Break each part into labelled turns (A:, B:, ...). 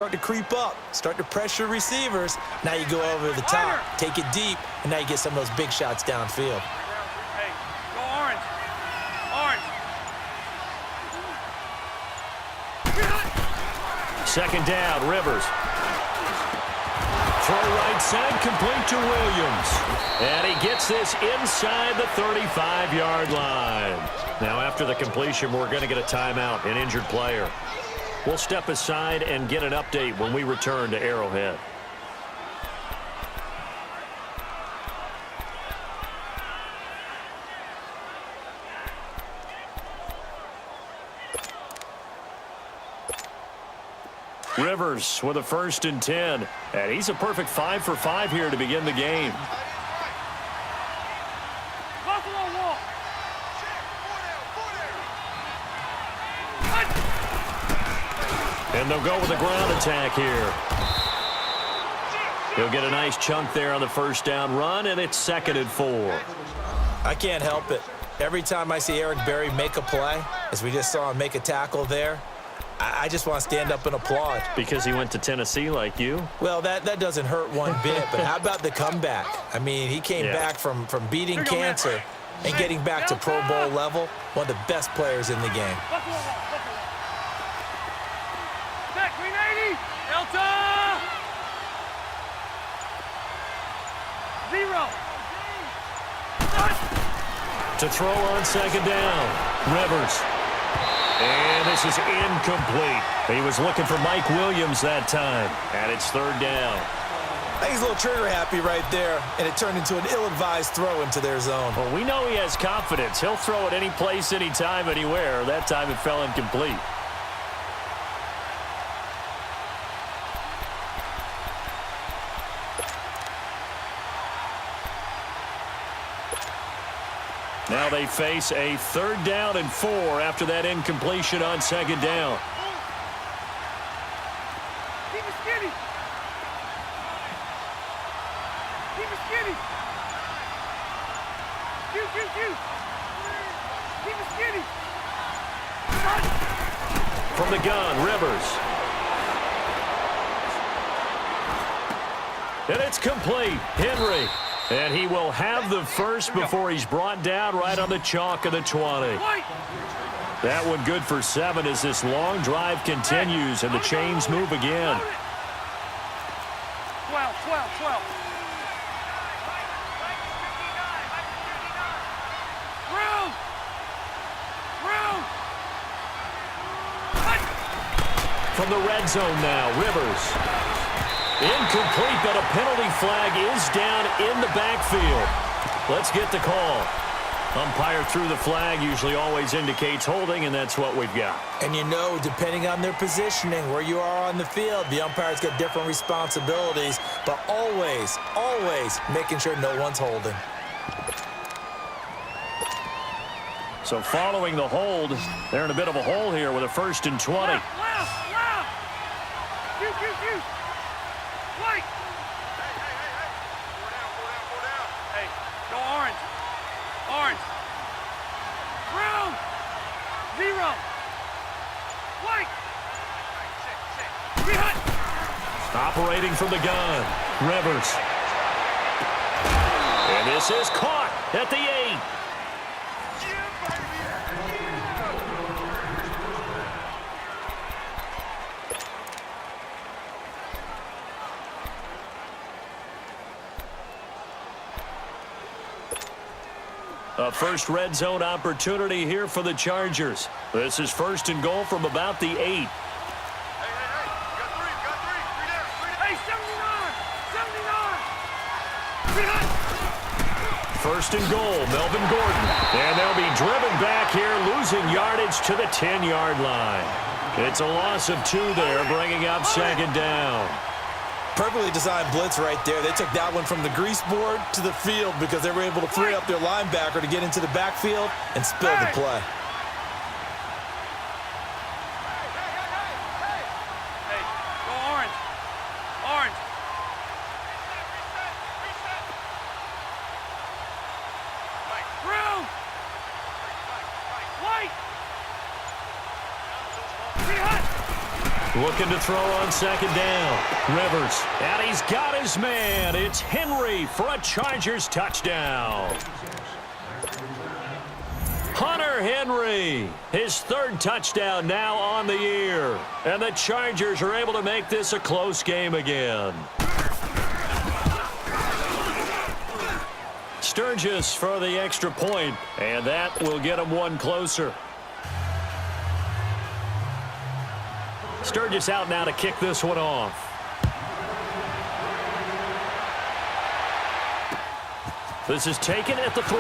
A: Start to creep up, start to pressure receivers. Now you go over the top, take it deep, and now you get some of those big shots downfield.
B: Hey, go orange. Orange.
C: Second down, Rivers. Throw right side, complete to Williams. And he gets this inside the 35-yard line. Now after the completion, we're going to get a timeout, an injured player. We'll step aside and get an update when we return to Arrowhead. Rivers with a 1st and 10. And he's a perfect 5 for 5 here to begin the game.
B: Buffalo Wall.
C: And they'll go with a ground attack here. He'll get a nice chunk there on the 1st down run, and it's 2nd and 4.
A: I can't help it. Every time I see Eric Berry make a play, as we just saw him make a tackle there, I just want to stand up and applaud.
C: Because he went to Tennessee like you?
A: Well, that doesn't hurt one bit, but how about the comeback? I mean, he came back from beating cancer and getting back to Pro Bowl level, one of the best players in the game.
B: Buffalo Wall. Back, Green 80. Delta. 0.
C: To throw on 2nd down. Rivers. And this is incomplete. He was looking for Mike Williams that time. And it's 3rd down.
A: I think he's a little trigger happy right there, and it turned into an ill-advised throw into their zone.
C: Well, we know he has confidence. He'll throw it any place, anytime, anywhere. That time it fell incomplete. Now they face a 3rd down and 4 after that incompletion on 2nd down.
B: Keep it skinny. Keep it skinny. Shoot. Keep it skinny.
C: From the gun, Rivers. And it's complete. Henry. And he will have the first before he's brought down right on the chalk of the 20. That one good for 7 as this long drive continues and the chains move again.
B: 12. Room.
C: From the red zone now, Rivers. Incomplete, but a penalty flag is down in the backfield. Let's get the call. Umpire threw the flag, usually always indicates holding, and that's what we've got.
A: And you know, depending on their positioning, where you are on the field, the umpire's got different responsibilities, but always making sure no one's holding.
C: So following the hold, they're in a bit of a hole here with a 1st and 20.
B: Left. Shoot. White. Hey, go orange. Brown. 0. White.
C: Operating from the gun, Rivers. And this is caught at the 8. A first red zone opportunity here for the Chargers. This is 1st and goal from about the 8.
B: Hey, Hey, 79.
C: 1st and goal, Melvin Gordon. And they'll be driven back here, losing yardage to the 10-yard line. It's a loss of 2 there, bringing up 2nd down.
A: Perfectly designed blitz right there. They took that one from the grease board to the field because they were able to free up their linebacker to get into the backfield and spill the play.
B: Hey, go orange. Brown. White.
C: Looking to throw on second down. Rivers, and he's got his man. It's Henry for a Chargers touchdown. Hunter Henry, his third touchdown now on the year. And the Chargers are able to make this a close game again. Sturgis for the extra point, and that will get him one closer. Sturgis out now to kick this one off. This is taken at the 3.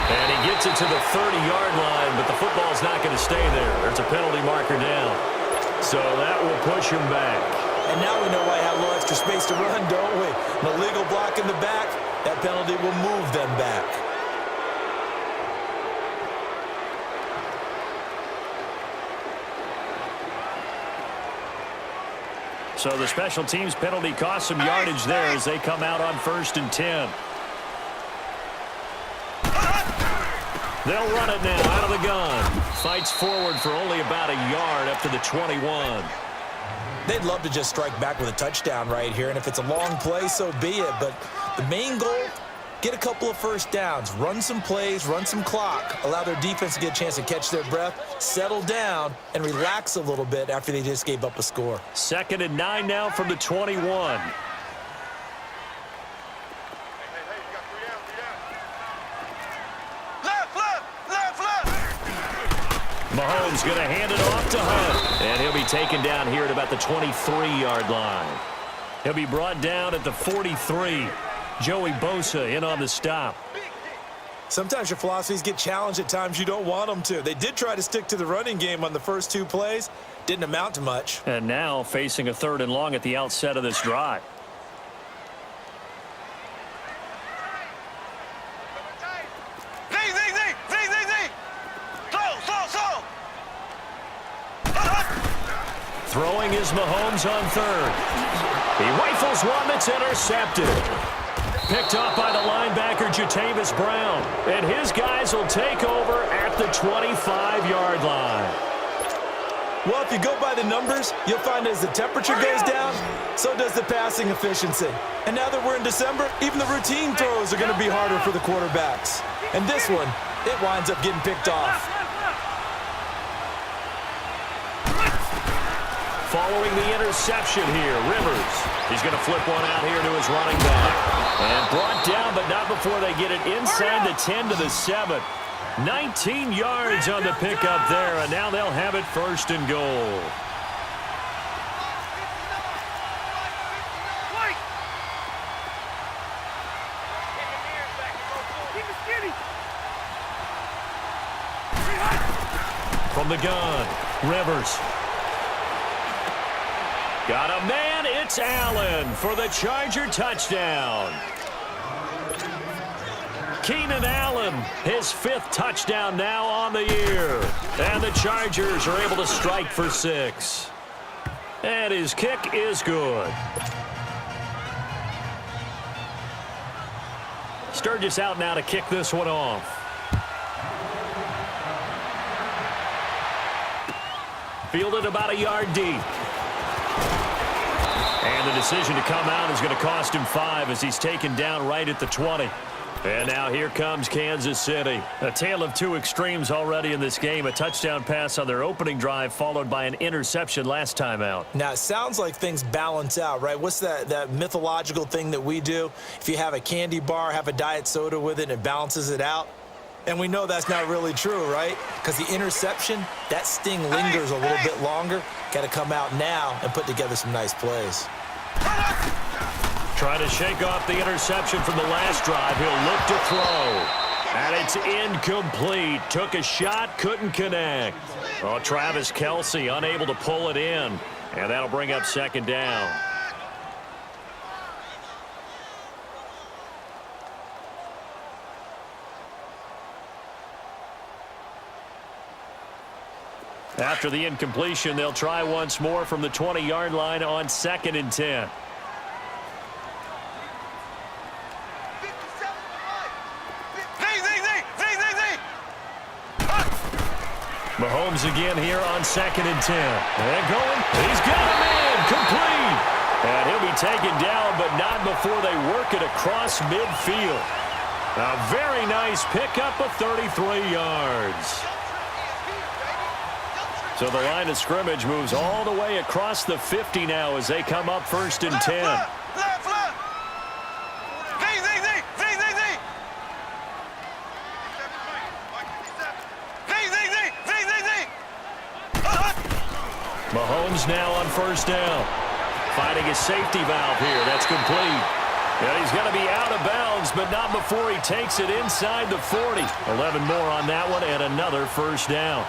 C: And he gets it to the 30-yard line, but the football's not going to stay there. There's a penalty marker down. So that will push him back.
A: And now we know why I have a little extra space to run, don't we? An illegal block in the back, that penalty will move them back.
C: So the special teams penalty costs some yardage there as they come out on 1st and 10. They'll run it now out of the gun. Fights forward for only about a yard up to the 21.
A: They'd love to just strike back with a touchdown right here, and if it's a long play, so be it. But the main goal, get a couple of first downs, run some plays, run some clock, allow their defense to get a chance to catch their breath, settle down, and relax a little bit after they just gave up a score.
C: 2nd and 9 now from the 21. Mahomes going to hand it off to Hunt. And he'll be taken down here at about the 23-yard line. He'll be brought down at the 43. Joey Bosa in on the stop.
A: Sometimes your philosophies get challenged at times you don't want them to. They did try to stick to the running game on the first 2 plays. Didn't amount to much.
C: And now facing a 3rd and long at the outset of this drive. Throwing is Mahomes on 3rd. He rifles one that's intercepted. Picked off by the linebacker, Jatavis Brown. And his guys will take over at the 25-yard line.
A: Well, if you go by the numbers, you'll find as the temperature goes down, so does the passing efficiency. And now that we're in December, even the routine throws are going to be harder for the quarterbacks. And this one, it winds up getting picked off.
C: Following the interception here, Rivers. He's going to flip one out here to his running back. And brought down, but not before they get it inside the 10 to the 7. 19 yards on the pickup there, and now they'll have it 1st and goal. From the gun, Rivers. Got a man, it's Allen for the Charger touchdown. Keenan Allen, his 5th touchdown now on the year. And the Chargers are able to strike for 6. And his kick is good. Sturgis out now to kick this one off. Fielded about a yard deep. And the decision to come out is going to cost him 5 as he's taken down right at the 20. And now here comes Kansas City. A tale of 2 extremes already in this game. A touchdown pass on their opening drive followed by an interception last time out.
A: Now, it sounds like things balance out, right? What's that mythological thing that we do? If you have a candy bar, have a diet soda with it, and it balances it out. And we know that's not really true, right? Because the interception, that sting lingers a little bit longer. Got to come out now and put together some nice plays.
C: Trying to shake off the interception from the last drive. He'll look to throw. And it's incomplete. Took a shot, couldn't connect. Oh, Travis Kelce unable to pull it in. And that'll bring up 2nd down. After the incompletion, they'll try once more from the 20-yard line on 2nd and 10. Mahomes again here on 2nd and 10. And going. He's got a man. Complete. And he'll be taken down, but not before they work it across midfield. A very nice pickup of 33 yards. So the line of scrimmage moves all the way across the 50 now as they come up 1st and 10. Mahomes now on 1st down. Finding a safety valve here. That's complete. Yeah, he's going to be out of bounds, but not before he takes it inside the 40. 11 more on that one and another 1st down.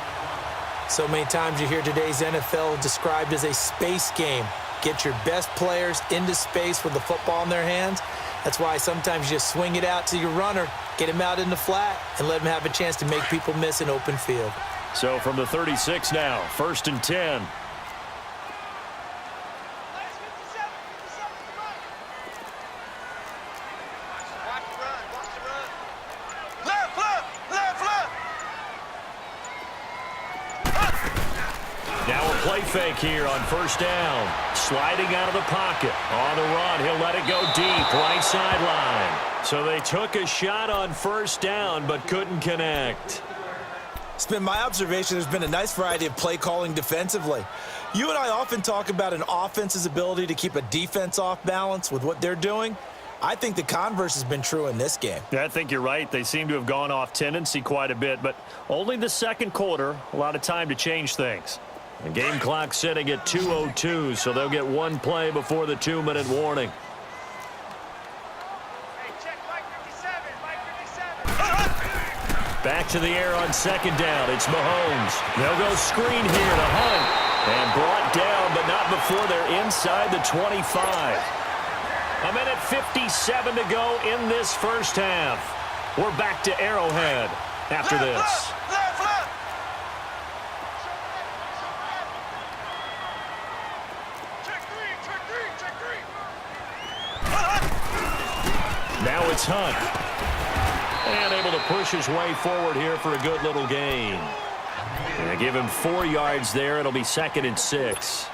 A: So many times you hear today's NFL described as a space game. Get your best players into space with the football in their hands. That's why sometimes you just swing it out to your runner, get him out in the flat, and let him have a chance to make people miss an open field.
C: So from the 36 now, 1st and 10. Fake here on 1st down. Sliding out of the pocket. On the run, he'll let it go deep. Right sideline. So they took a shot on 1st down, but couldn't connect.
A: It's been my observation there's been a nice variety of play calling defensively. You and I often talk about an offense's ability to keep a defense off balance with what they're doing. I think the converse has been true in this game.
C: Yeah, I think you're right. They seem to have gone off tendency quite a bit, but only the 2nd quarter. A lot of time to change things. The game clock sitting at 2:02, so they'll get one play before the 2-minute warning.
B: Hey, check Mike 57, Mike 57.
C: Back to the air on 2nd down. It's Mahomes. They'll go screen here to Hunt. And brought down, but not before they're inside the 25. A minute 57 to go in this 1st half. We're back to Arrowhead after this. Now it's Hunt. And able to push his way forward here for a good little gain. And they give him 4 yards there. It'll be 2nd and 6.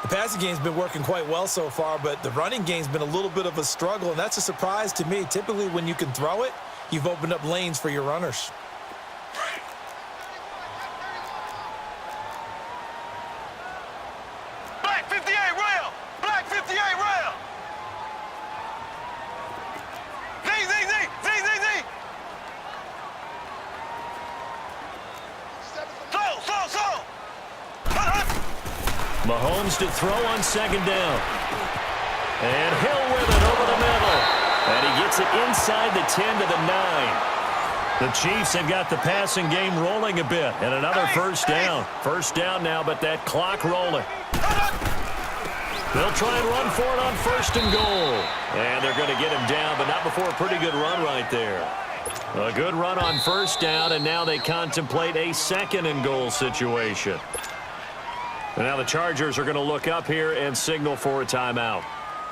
A: The passing game's been working quite well so far, but the running game's been a little bit of a struggle, and that's a surprise to me. Typically, when you can throw it, you've opened up lanes for your runners.
B: Black 58 rail! Black 58 rail!
C: Mahomes to throw on 2nd down. And Hill with it over the middle. And he gets it inside the 10 to the 9. The Chiefs have got the passing game rolling a bit. And another 1st down. 1st down now, but that clock rolling. They'll try and run for it on 1st and goal. And they're going to get him down, but not before a pretty good run right there. A good run on 1st down, and now they contemplate a 2nd and goal situation. And now the Chargers are going to look up here and signal for a timeout.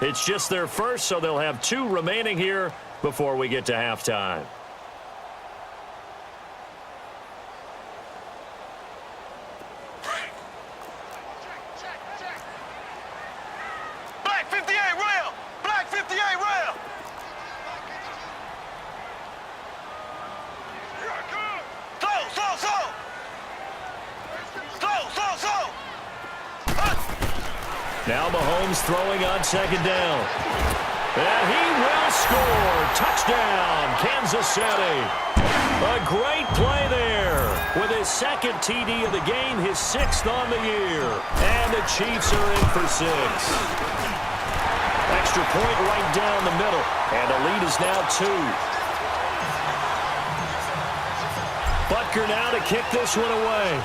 C: It's just their first, so they'll have 2 remaining here before we get to halftime.
B: Black 58 rail! Black 58 rail!
C: Now Mahomes throwing on 2nd down. And he will score. Touchdown, Kansas City. A great play there with his 2nd TD of the game, his 6th on the year. And the Chiefs are in for 6. Extra point right down the middle. And the lead is now 2. Butker now to kick this one away.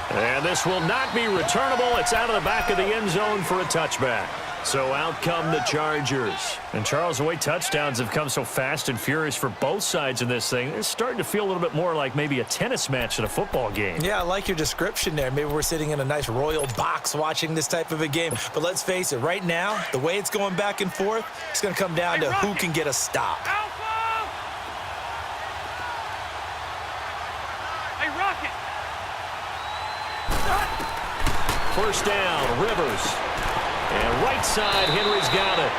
C: And this will not be returnable. It's out of the back of the end zone for a touchback. So out come the Chargers. And Charles, the way touchdowns have come so fast and furious for both sides in this thing, it's starting to feel a little bit more like maybe a tennis match at a football game.
A: Yeah, I like your description there. Maybe we're sitting in a nice royal box watching this type of a game. But let's face it, right now, the way it's going back and forth, it's going to come down to who can get a stop.
B: Alpha!
C: first down, Rivers. And right side, Henry's got it.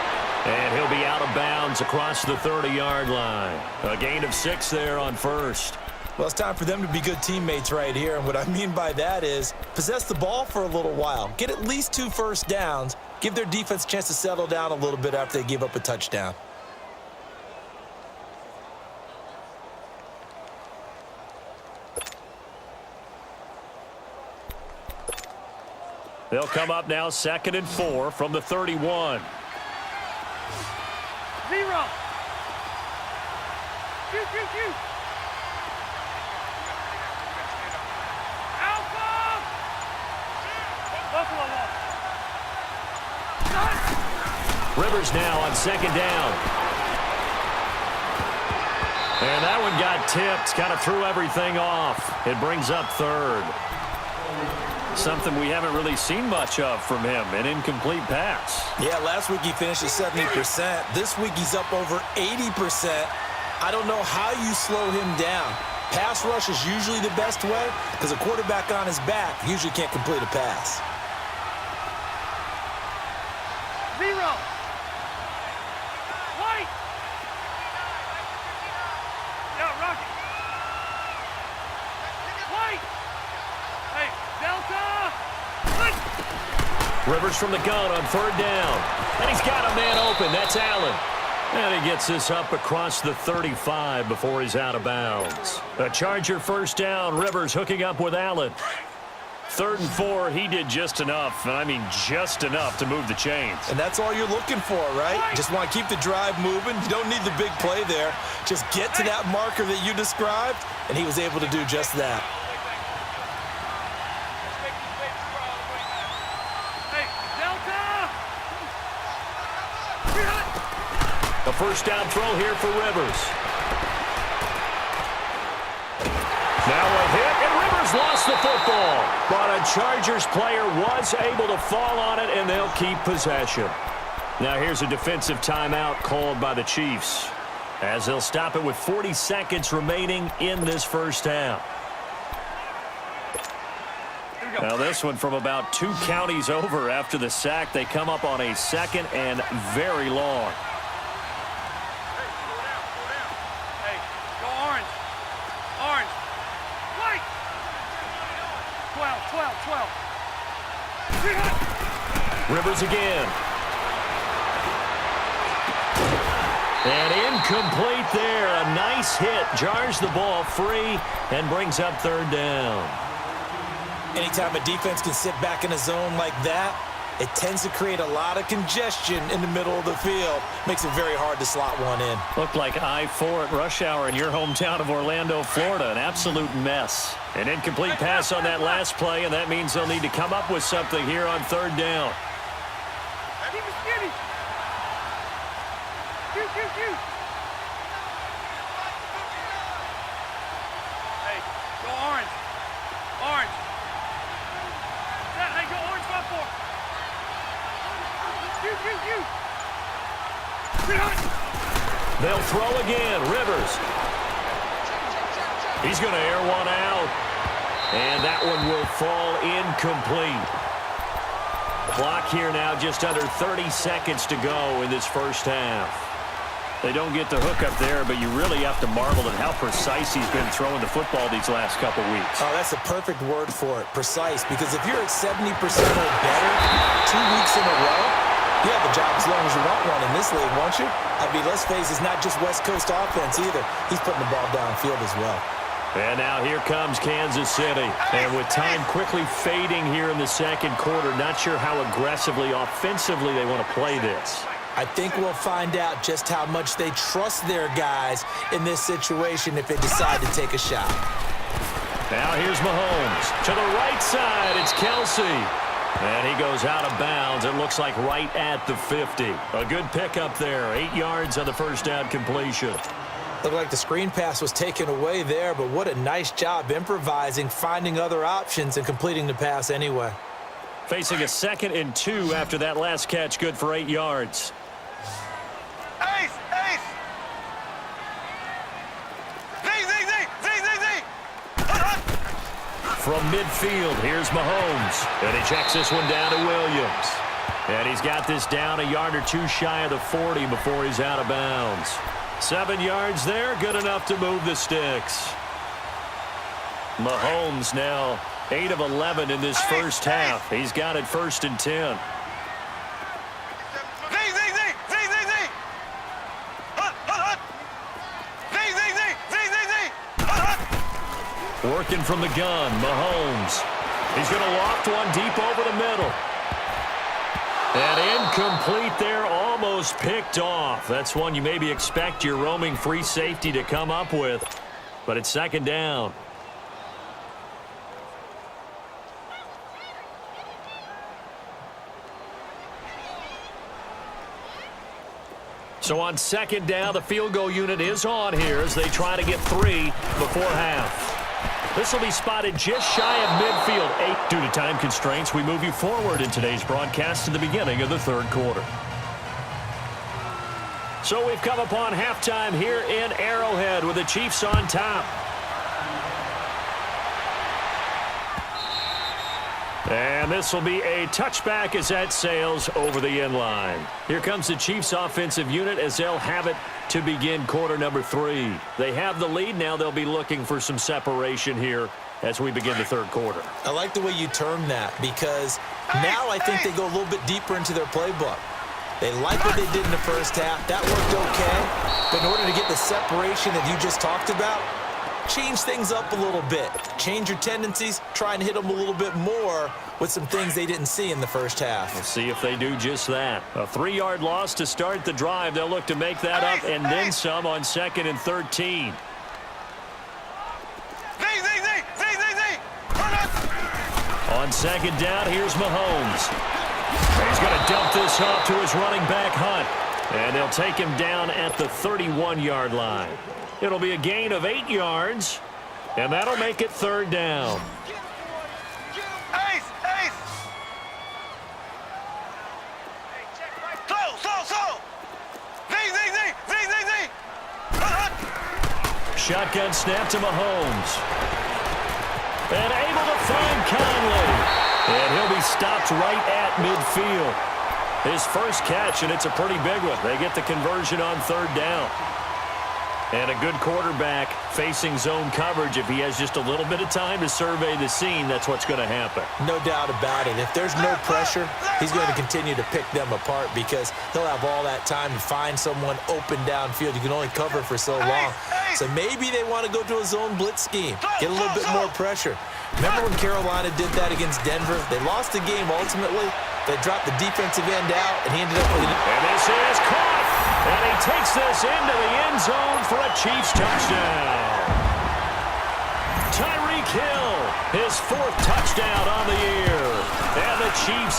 C: And he'll be out of bounds across the 30-yard line. A gain of 6 there on first.
A: Well, it's time for them to be good teammates right here. And what I mean by that is possess the ball for a little while. Get at least 2 first downs. Give their defense a chance to settle down a little bit after they give up a touchdown.
C: They'll come up now 2nd and 4 from the 31.
B: 0. Shoot. Alpha! Buffalo wall.
C: Rivers now on 2nd down. And that one got tipped. Kind of threw everything off. It brings up 3rd. Something we haven't really seen much of from him, an incomplete pass.
A: Yeah, last week he finished at 70%. This week he's up over 80%. I don't know how you slow him down. Pass rush is usually the best way because a quarterback on his back usually can't complete a pass.
B: 0. White. Yeah, Rocky. White. Hey, Delta.
C: Rivers from the gun on 3rd down. And he's got a man open. That's Allen. And he gets this up across the 35 before he's out of bounds. A Charger first down. Rivers hooking up with Allen. 3rd and 4, he did just enough, and I mean just enough to move the chains.
A: And that's all you're looking for, right? Just want to keep the drive moving. You don't need the big play there. Just get to that marker that you described, and he was able to do just that.
C: A first down throw here for Rivers. Now a hit, and Rivers lost the football. But a Chargers player was able to fall on it, and they'll keep possession. Now here's a defensive timeout called by the Chiefs, as they'll stop it with 40 seconds remaining in this first half. Now this one from about 2 counties over after the sack. They come up on a 2nd and very long.
B: Hey, go orange. Orange. White. 12.
C: Rivers again. And incomplete there. A nice hit. Jars the ball free and brings up 3rd down.
A: Anytime a defense can sit back in a zone like that, it tends to create a lot of congestion in the middle of the field. Makes it very hard to slot one in.
C: Looked like I-4 at rush hour in your hometown of Orlando, Florida. An absolute mess. An incomplete pass on that last play, and that means they'll need to come up with something here on 3rd down.
B: Keep it skinny. Shoot. Hey, go orange. Orange. Hey, go orange 5-4. Shoot.
C: They'll throw again. Rivers. He's going to air one out. And that one will fall incomplete. Clock here now just under 30 seconds to go in this first half. They don't get the hook up there, but you really have to marvel at how precise he's been throwing the football these last couple weeks.
A: Oh, that's a perfect word for it, precise. Because if you're at 70% or better 2 weeks in a row, you have a job as long as you want one in this league, won't you? I mean, let's face it, it's not just West Coast offense either. He's putting the ball downfield as well.
C: And now here comes Kansas City. And with time quickly fading here in the 2nd quarter, not sure how aggressively, offensively they want to play this.
A: I think we'll find out just how much they trust their guys in this situation if they decide to take a shot.
C: Now here's Mahomes. To the right side, it's Kelsey. And he goes out of bounds. It looks like right at the 50. A good pickup there. 8 yards on the first down completion.
A: Looked like the screen pass was taken away there, but what a nice job improvising, finding other options, and completing the pass anyway.
C: Facing a 2nd and 2 after that last catch, good for 8 yards.
B: Ace!
C: From midfield, here's Mahomes. And he checks this one down to Williams. And he's got this down a yard or two shy of the 40 before he's out of bounds. 7 yards there, good enough to move the sticks. Mahomes now 8 of 11 in this first half. He's got it 1st and 10. Working from the gun, Mahomes. He's going to loft one deep over the middle. And incomplete there, almost picked off. That's one you maybe expect your roaming free safety to come up with. But it's 2nd down. So on 2nd down, the field goal unit is on here as they try to get 3 before half. This will be spotted just shy of midfield. 8 due to time constraints. We move you forward in today's broadcast to the beginning of the 3rd quarter. So we've come upon halftime here in Arrowhead with the Chiefs on top. And this will be a touchback as that sails over the end line. Here comes the Chiefs offensive unit as they'll have it to begin quarter number 3. They have the lead. Now they'll be looking for some separation here as we begin the 3rd quarter.
A: I like the way you term that because now I think they go a little bit deeper into their playbook. They like what they did in the first half. That worked okay. But in order to get the separation that you just talked about, change things up a little bit. Change your tendencies. Try and hit them a little bit more with some things they didn't see in the first half.
C: We'll see if they do just that. A 3-yard loss to start the drive. They'll look to make that up and then some on 2nd and 13. On 2nd down, here's Mahomes. He's going to dump this off to his running back, Hunt. And they'll take him down at the 31-yard line. It'll be a gain of 8 yards, and that'll make it 3rd down. Shotgun snap to Mahomes. And able to find Conley. And he'll be stopped right at midfield. His first catch, and it's a pretty big one. They get the conversion on 3rd down. And a good quarterback facing zone coverage. If he has just a little bit of time to survey the scene, that's what's going to happen.
A: No doubt about it. If there's no pressure, he's going to continue to pick them apart because he'll have all that time to find someone open downfield. You can only cover for so long. So maybe they want to go to a zone blitz scheme, get a little bit more pressure. Remember when Carolina did that against Denver? They lost the game ultimately. They dropped the defensive end out, and he ended up with it.
C: And this is caught. And he takes this into the end zone for a Chiefs touchdown. Tyreek Hill, his 4th touchdown on the year. And the Chiefs